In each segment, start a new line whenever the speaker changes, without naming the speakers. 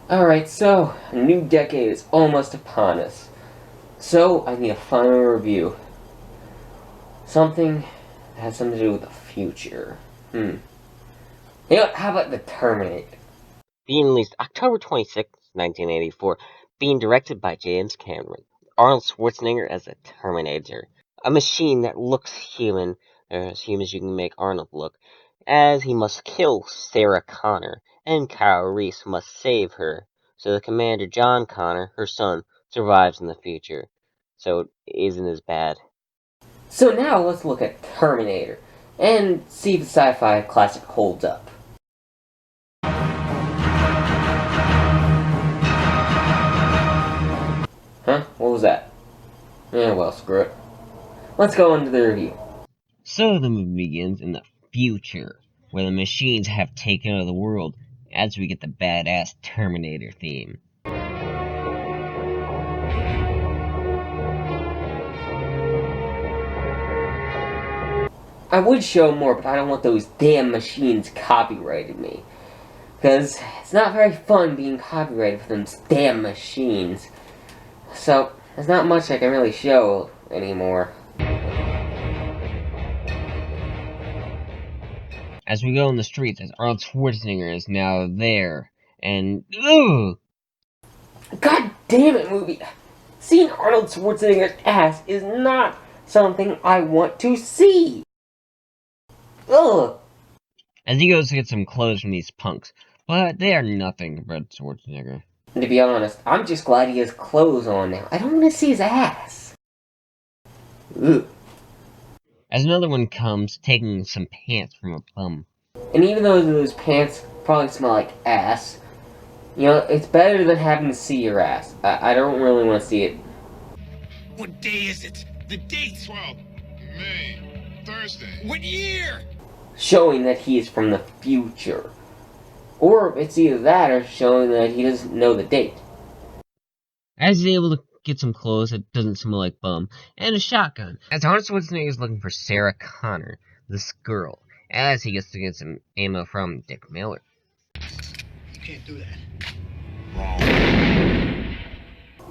Alright, so, a new decade is almost upon us. So, I need a final review. Something that has something to do with the future. You know what, how about the Terminator?
Being released October 26, 1984, being directed by James Cameron. Arnold Schwarzenegger as the Terminator. A machine that looks human, as human as you can make Arnold look, as he must kill Sarah Connor, and Kyle Reese must save her, so that Commander John Connor, her son, survives in the future. So it isn't as bad.
So now let's look at Terminator, and see if the sci-fi classic holds up. Huh? What was that? Yeah, well, screw it. Let's go into the review.
So the movie begins in the future, where the machines have taken over the world, as we get the badass Terminator theme.
I would show more, but I don't want those damn machines copyrighting me. Because it's not very fun being copyrighted for them damn machines. So, there's not much I can really show anymore.
As we go in the streets, as Arnold Schwarzenegger is now there, and ugh!
God damn it, movie! Seeing Arnold Schwarzenegger's ass is not something I want to see! Ugh!
As he goes to get some clothes from these punks, but they are nothing compared to Schwarzenegger.
And to be honest, I'm just glad he has clothes on now. I don't want to see his ass. Ugh.
As another one comes, taking some pants from a bum.
And even though those pants probably smell like ass, you know, it's better than having to see your ass. I don't really want to see it.
What day is it? The date?
12 May, Thursday.
What year?
Showing that he is from the future. Or it's either that or showing that he doesn't know the date.
As he's able to get some clothes that doesn't smell like bum, and a shotgun. As Arnold Schwarzenegger is looking for Sarah Connor, this girl, as he gets to get some ammo from Dick Miller.
You can't do that.
Wrong.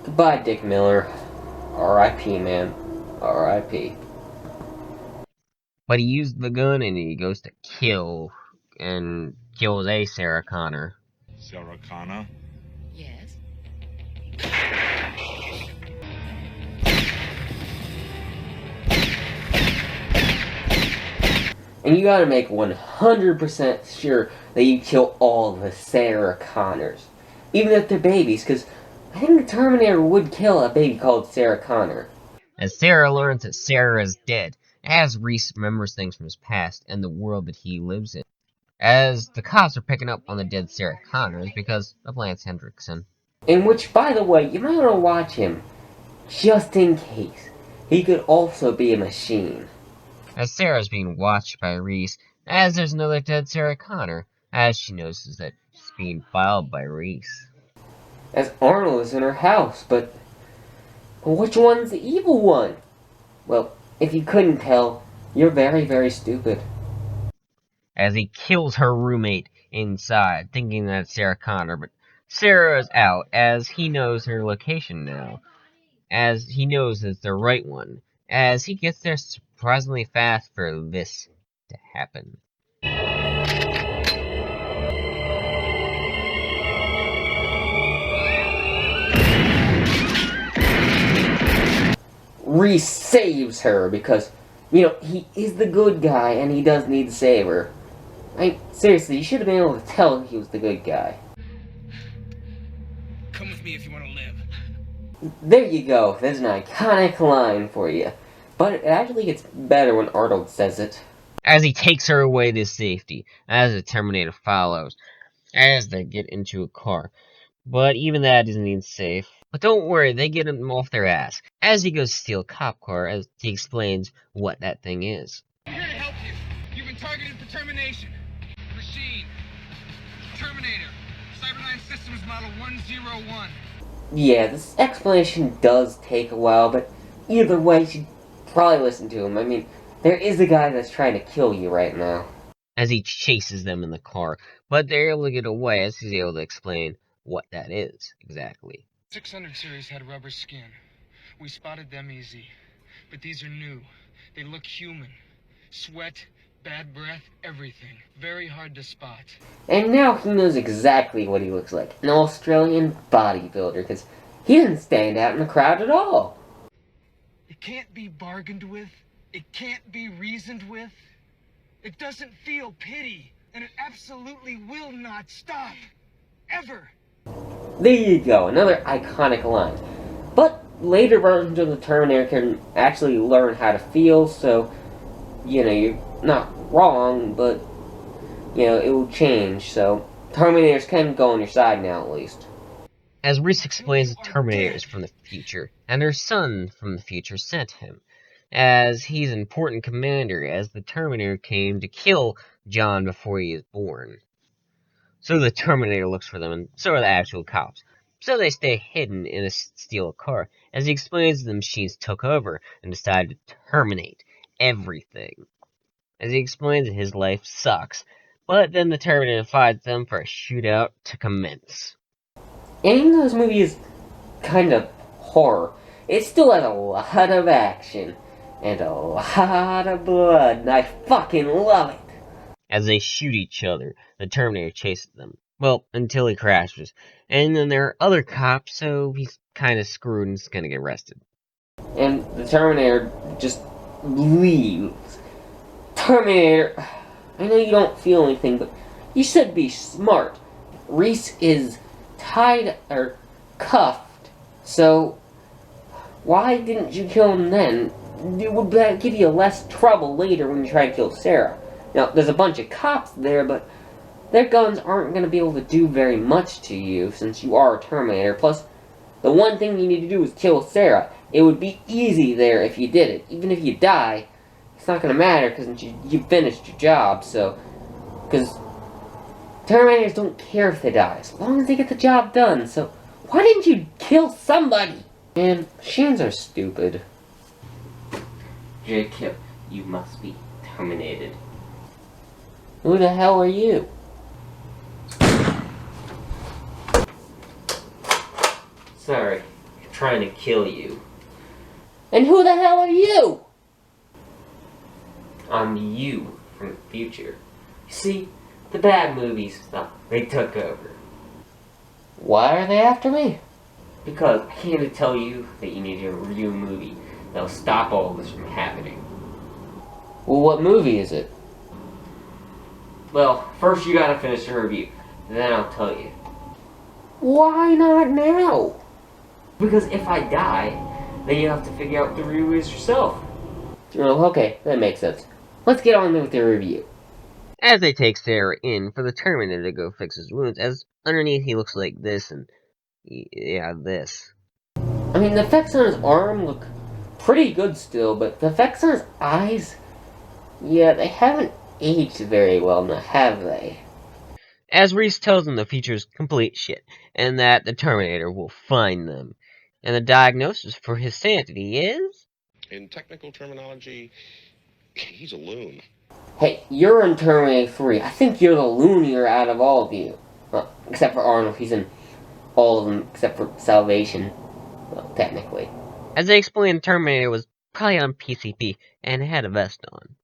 Goodbye, Dick Miller. R.I.P., man. R.I.P.
But he used the gun and he goes to kill, and kills a Sarah Connor.
Sarah Connor.
Yes.
And you gotta make 100% sure that you kill all the Sarah Connors. Even if they're babies, because I think the Terminator would kill a baby called Sarah Connor.
As Sarah learns that Sarah is dead, as Reese remembers things from his past and the world that he lives in. As the cops are picking up on the dead Sarah Connors because of Lance Hendrickson.
In which, by the way, you might want to watch him, just in case. He could also be a machine.
As Sarah is being watched by Reese, as there's another dead Sarah Connor, as she notices that she's being followed by Reese.
As Arnold is in her house, but which one's the evil one? Well, if you couldn't tell, you're very, very stupid.
As he kills her roommate inside, thinking that it's Sarah Connor, but Sarah is out, as he knows her location now, as he knows it's the right one, as he gets there surprisingly fast for this to happen.
Reese saves her because, you know, he is the good guy and he does need to save her. Seriously, you should have been able to tell he was the good guy.
Come with me if you want to live.
There you go, there's an iconic line for you. But it actually gets better when Arnold says it.
As he takes her away to safety, as the Terminator follows, as they get into a car. But even that isn't even safe. But don't worry, they get him off their ass, as he goes to steal a cop car, as he explains what that thing is.
I'm here to help you. You've been targeted for termination. Machine. Terminator. Cyberdyne Systems Model 101.
Yeah, this explanation does take a while, but either way, you should probably listen to him. I mean, there is a guy that's trying to kill you right now.
As he chases them in the car, but they're able to get away, as he's able to explain what that is exactly.
600 series had rubber skin. We spotted them easy. But these are new. They look human. Sweat, bad breath, everything. Very hard to spot.
And now he knows exactly what he looks like. An Australian bodybuilder, because he didn't stand out in the crowd at all.
It can't be bargained with. It can't be reasoned with. It doesn't feel pity. And it absolutely will not stop. Ever.
There you go, another iconic line. But later versions of the Terminator can actually learn how to feel, so, you're not wrong, but, it will change, so Terminators can go on your side now, at least.
As Reese explains, the Terminator is from the future, and her son from the future sent him, as he's an important commander, as the Terminator came to kill John before he is born. So the Terminator looks for them, and so are the actual cops. So they stay hidden in a steel car, as he explains the machines took over and decided to terminate everything. As he explains that his life sucks, but then the Terminator finds them for a shootout to commence.
And even though this movie is kind of horror, it still has a lot of action and a lot of blood, and I fucking love it.
As they shoot each other, the Terminator chases them. Well, until he crashes. And then there are other cops, so he's kind of screwed and is gonna get arrested.
And the Terminator just leaves. Terminator, I know you don't feel anything, but you should be smart. Reese is tied or cuffed, so why didn't you kill him then? It would give you less trouble later when you try to kill Sarah. Now, there's a bunch of cops there, but their guns aren't going to be able to do very much to you since you are a Terminator. Plus, the one thing you need to do is kill Sarah. It would be easy there if you did it. Even if you die, it's not going to matter because you finished your job, so... Because Terminators don't care if they die, as long as they get the job done, so... Why didn't you kill somebody? Man, machines are stupid. Jacob, you must be terminated. Who the hell are you? Sorry, I'm trying to kill you. And who the hell are you? I'm you from the future. You see, the bad movies, they took over. Why are they after me? Because I came to tell you that you need to review a movie that'll stop all this from happening. Well, what movie is it? Well, first you gotta finish the review, then I'll tell you. Why not now? Because if I die, then you have to figure out the review is yourself. Oh, okay, that makes sense. Let's get on with the review.
As they take Sarah in for the Terminator to go fix his wounds, as underneath he looks like this and... yeah, this.
I mean, the effects on his arm look pretty good still, but the effects on his eyes... yeah, they haven't aged very well now, have they?
As Reese tells them the future's complete shit, and that the Terminator will find them. And the diagnosis for his sanity is...
in technical terminology, he's a loon.
Hey, you're in Terminator 3. I think you're the loonier out of all of you. Well, except for Arnold. He's in all of them except for Salvation. Well, technically.
As they explain, the Terminator was probably on PCP and had a vest on.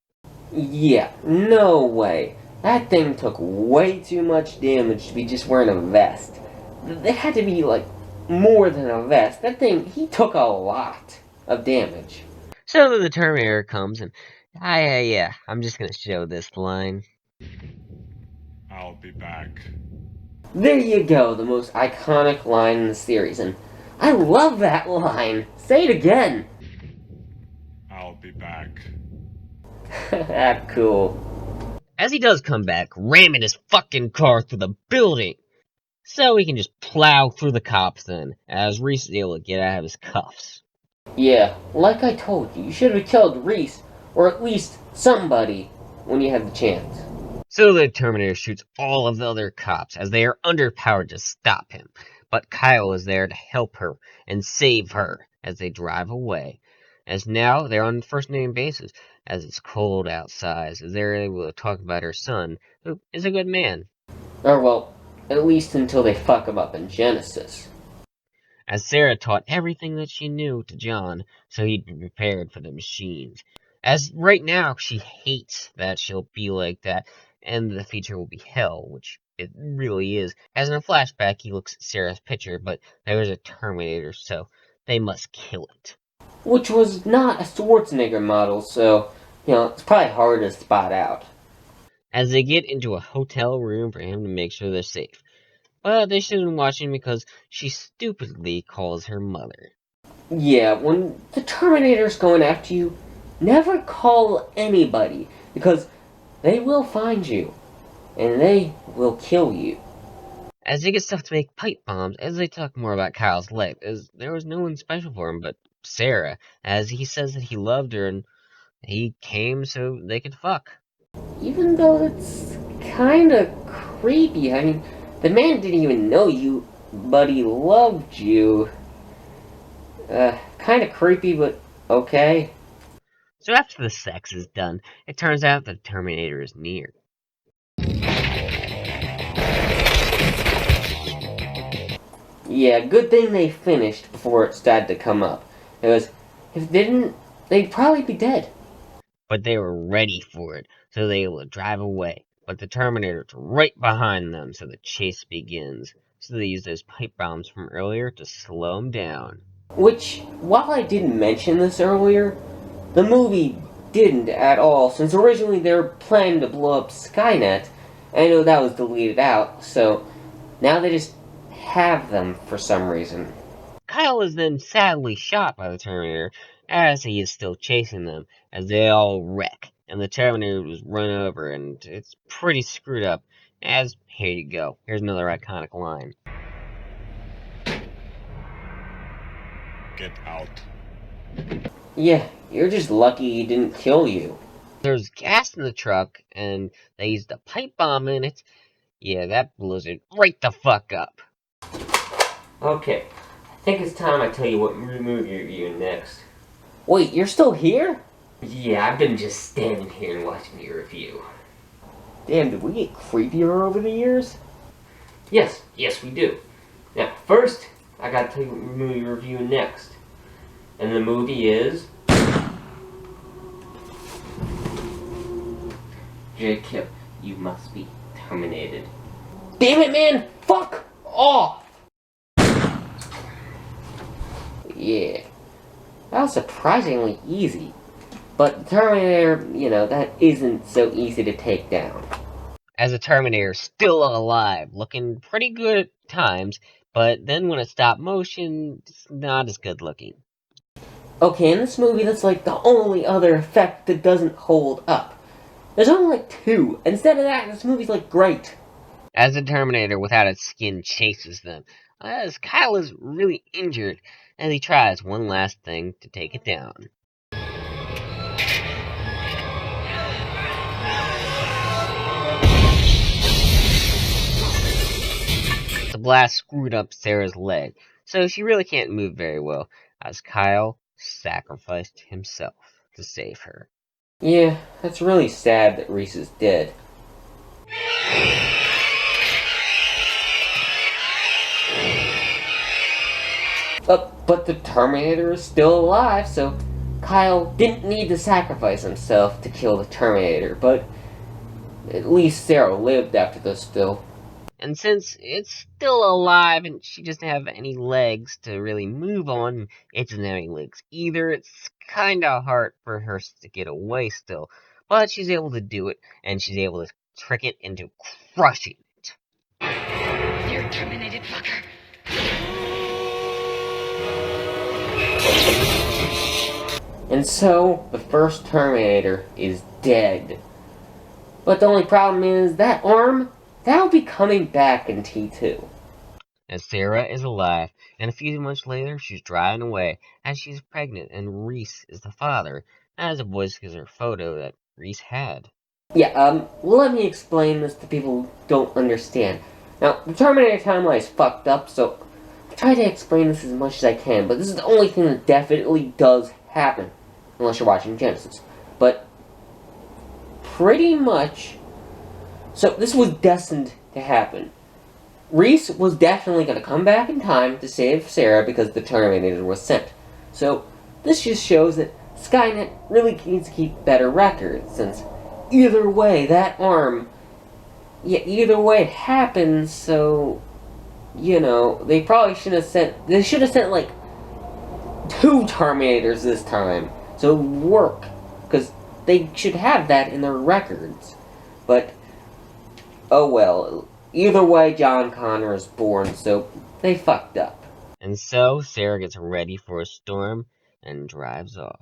Yeah, no way. That thing took way too much damage to be just wearing a vest. It had to be, like, more than a vest. That thing, he took a lot of damage.
So the Terminator comes and... yeah, I'm just gonna show this line.
I'll be back.
There you go, the most iconic line in the series, and I love that line. Say it again.
I'll be back.
That's cool.
As he does come back, ramming his fucking car through the building. So he can just plow through the cops then, as Reese is able to get out of his cuffs.
Yeah, like I told you, you should have killed Reese, or at least somebody, when you had the chance.
So the Terminator shoots all of the other cops, as they are underpowered to stop him. But Kyle is there to help her and save her as they drive away. As now they're on first name basis, as it's cold outside, as they're able to talk about her son, who is a good man.
Or, well, At least until they fuck him up in Genesis.
As Sarah taught everything that she knew to John, so he'd be prepared for the machines. As right now, she hates that she'll be like that, and the future will be hell, which it really is. As in a flashback, he looks at Sarah's picture, but there is a Terminator, so they must kill it.
Which was not a Schwarzenegger model, so, it's probably hard to spot out.
As they get into a hotel room for him to make sure they're safe. But they shouldn't be watching because she stupidly calls her mother.
Yeah, when the Terminator's going after you, never call anybody, because they will find you, and they will kill you.
As they get stuff to make pipe bombs, as they talk more about Kyle's life, as there was no one special for him but Sarah, as he says that he loved her and he came so they could fuck.
Even though it's kinda creepy. I mean, the man didn't even know you, but he loved you. Kinda creepy, but okay.
So after the sex is done, it turns out the Terminator is near.
Yeah, good thing they finished before it started to come up. Because if they didn't, they'd probably be dead.
But they were ready for it, so they were able to drive away. But the Terminator's right behind them, so the chase begins. So they use those pipe bombs from earlier to slow them down.
Which, while I didn't mention this earlier, the movie didn't at all, since originally they were planning to blow up Skynet. I know that was deleted out, so now they just have them for some reason.
Kyle is then sadly shot by the Terminator as he is still chasing them, as they all wreck, and the Terminator was run over, and it's pretty screwed up. As, here you go, here's another iconic line.
Get out.
Yeah, you're just lucky he didn't kill you.
There's gas in the truck, and they used a pipe bomb in it. Yeah, that blows it right the fuck up.
Okay, I think it's time I tell you what movie you're reviewing next. Wait, you're still here? Yeah, I've been just standing here and watching your review. Damn, did we get creepier over the years? Yes, we do. Now, first, I gotta tell you what movie you're reviewing next. And the movie is... Jacob, you must be terminated. Damn it, man! Fuck off! Yeah. That was surprisingly easy. But the Terminator, that isn't so easy to take down.
As the Terminator still alive, looking pretty good at times, but then when it's stop motion, it's not as good looking.
Okay, in this movie, that's like the only other effect that doesn't hold up. There's only like 2. Instead of that, this movie's like great.
As the Terminator without its skin chases them, as Kyle is really injured, as he tries one last thing to take it down. The blast screwed up Sarah's leg, so she really can't move very well, as Kyle sacrificed himself to save her.
Yeah, that's really sad that Reese is dead. But the Terminator is still alive, so Kyle didn't need to sacrifice himself to kill the Terminator, but at least Sarah lived after this still.
And since it's still alive and she doesn't have any legs to really move on, it doesn't have any legs either, it's kinda hard for her to get away still. But she's able to do it, and she's able to trick it into crushing it.
You're terminated, fucker.
And so, the first Terminator is dead. But the only problem is, that arm, that'll be coming back in T2.
As Sarah is alive, and a few months later, she's driving away, as she's pregnant, and Reese is the father, as the voice gives her a photo that Reese had.
Yeah, let me explain this to people who don't understand. Now, the Terminator timeline is fucked up, so I try to explain this as much as I can, but this is the only thing that definitely does happen, unless you're watching Genesis. But, pretty much, so this was destined to happen. Reese was definitely going to come back in time to save Sarah because the Terminator was sent. So, this just shows that Skynet really needs to keep better records, since either way, that arm, either way it happens, so, they probably should have sent, they should have sent, like, 2 Terminators this time, so it would work, because they should have that in their records. But, oh well, either way, John Connor is born, so they fucked up.
And so, Sarah gets ready for a storm and drives off.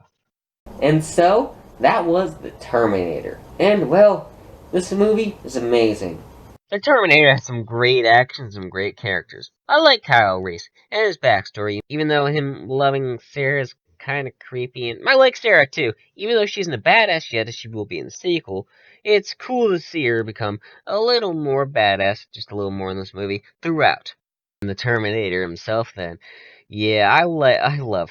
And so, that was The Terminator. And, well, this movie is amazing.
The Terminator has some great action, some great characters. I like Kyle Reese and his backstory, even though him loving Sarah is kind of creepy. And I like Sarah too, even though she isn't a badass yet, as she will be in the sequel. It's cool to see her become a little more badass, just a little more in this movie, throughout. And the Terminator himself, then, yeah, I love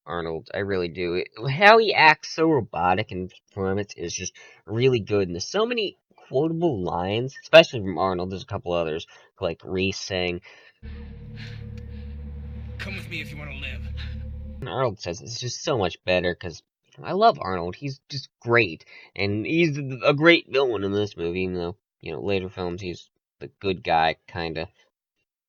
Arnold, I really do. How he acts so robotic in performance is just really good, and there's so many quotable lines, especially from Arnold. There's a couple others, like Reese saying,
Come with me if you want to live.
and Arnold says it's just so much better, because I love Arnold. He's just great, and he's a great villain in this movie, even though, later films he's the good guy, kinda.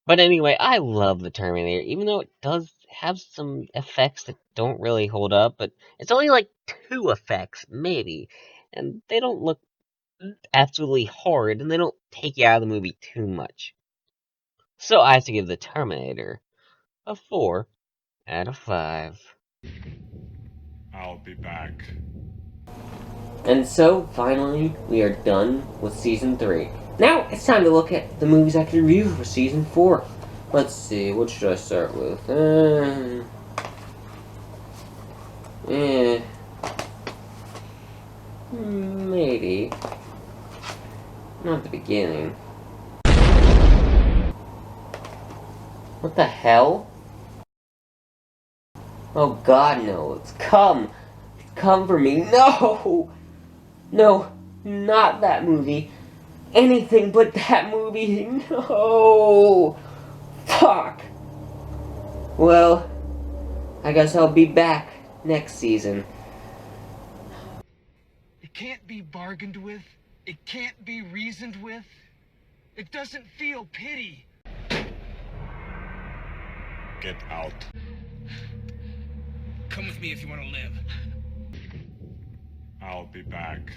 But anyway, I love the Terminator, even though it does have some effects that don't really hold up, but it's only like 2 effects, maybe, and they don't look absolutely hard, and they don't take you out of the movie too much. So I have to give the Terminator a 4 out of 5.
I'll be back.
And so, finally, we are done with Season 3. Now, it's time to look at the movies I could review for Season 4. Let's see, what should I start with? Maybe. Not the beginning. What the hell? Oh god, no. It's come. It's come for me. No! No, not that movie. Anything but that movie. No! Fuck! Well, I guess I'll be back next season.
It can't be bargained with. It can't be reasoned with. It doesn't feel pity.
Get out.
Come with me if you want to live.
I'll be back.